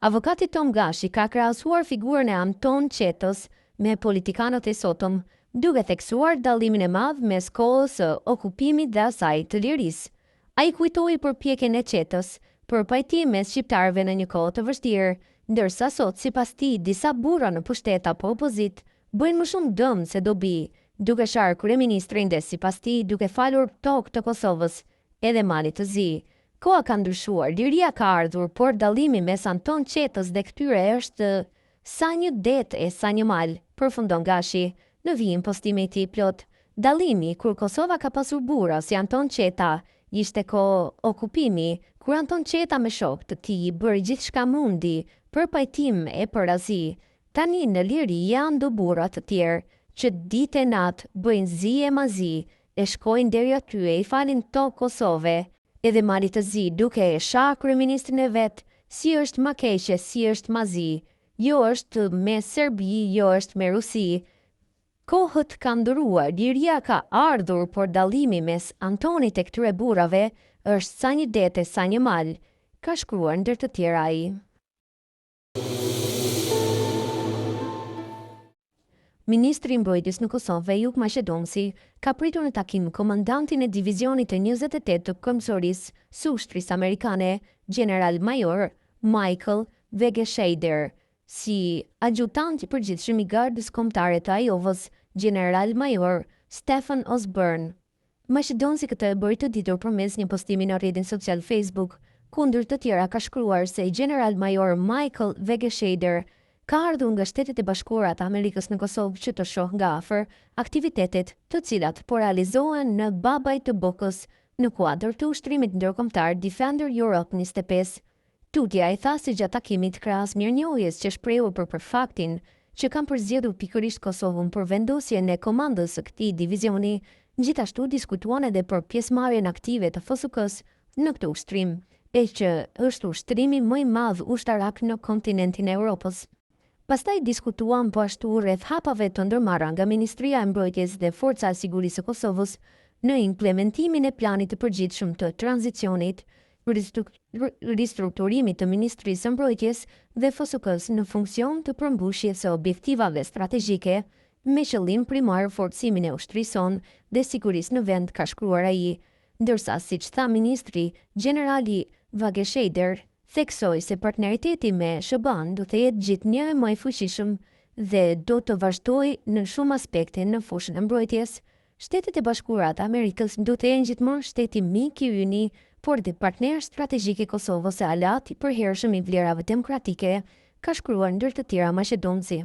Avokati Tom Gashi ka krahasuar figurën e Anton Qetës me politikanët e sotëm, duke theksuar dallimin e madh mes kohës së okupimit dhe asaj të lirisë. Ai kujtoi përpjekjen e Qetës për pajtim mes shqiptarëve në një kohë të vështirë, ndërsa sot sipas tij disa burra në pushtet apo opozit bëjnë më shumë dëm se dobi, duke sharë kryeministrin dhe sipas tij duke falur tokë të Kosovës edhe Malit të Zi. Koha ka ndryshuar, liria ka ardhur, por dallimi mes Anton Qetës dhe këtyre është sa një det e sa një mal, përfundon Gashi në vijim postimi i tij plot. Dallimi kur Kosova ka pasur burra si Anton Qeta, ishte okupimi, kur Anton Qeta me shokët të tij bëri gjithçka mundi për pajtim e për razi. Tani në liri janë do burra të tjerë që ditë e natë bëjnë zi e mazi e shkojnë deri aty e i falin tokë Kosove, edhe Malit të Zi duke e shah kryeministrin e vet, si është ma keqe, si është mazi, jo është me Serbi, jo është me Rusi. Kohët ka ndëruar, liria ka ardhur, por dallimi mes Antonit e këtyre burrave është sa një det e sa një mal, ka shkruar ndër të tjera ai. Ministri i Mbrojtjes në Kosovë, Juk Maqedonsi, ka pritur në takim komandantin e divizionit të 28 të Komisarisë së Ushtrisë Amerikane, General Major Michael Vegeshader, si adjutant i përgjithshëm i Gardës Kombëtare të Ajovës, General Major Stephen Osborne. Maqedonsi këtë e bëri të ditur përmes një postimi në rrjetin social Facebook, kundër të tjera ka shkruar se General Major Michael Vegeshader ka ardhur nga Shtetet e Bashkuara të Amerikës në Kosovë që të shohë nga afër aktivitetet të cilat po realizohen në babaj të Bokës në kuadër të ushtrimit ndërkombëtar Defender Europe 25. Tutja i tha si gjatë takimit krahas mirënjohjes që shprehur për faktin që kanë përzgjedhur pikërisht Kosovën për vendosjen e komandës së këtij divizioni, gjithashtu diskutuan edhe për pjesëmarrjen aktive të FSK-s në këtë ushtrim, e që është ushtrimi më i madh ushtarak në kontinentin e Europës. Pastaj diskutuan po ashtu rreth hapave të ndërmarra nga Ministria e Mbrojtjes dhe Forca e Sigurisë së Kosovës në implementimin e planit të përgjithshëm të tranzicionit, ristrukturimit të Ministrisë së Mbrojtjes dhe FSK-s në funksion të përmbushjes së objektivave strategjike me qëllim primar forcimin e ushtrisë sonë dhe sigurisë në vend, ka shkruar ai, ndërsa siç tha ministri, generali Vegeshader theksoi se partneriteti me SHBA-n do të jetë gjithnjë më i fuqishëm dhe do të vazhdojë në shumë aspekte në fushën e mbrojtjes. Shtetet e Bashkuara të Amerikës do të jenë gjithmonë shteti mik i yni, por dhe partner strategjik i Kosovës e aleat i përhershëm i vlerave demokratike, ka shkruar ndër të tjera Maqedonsi.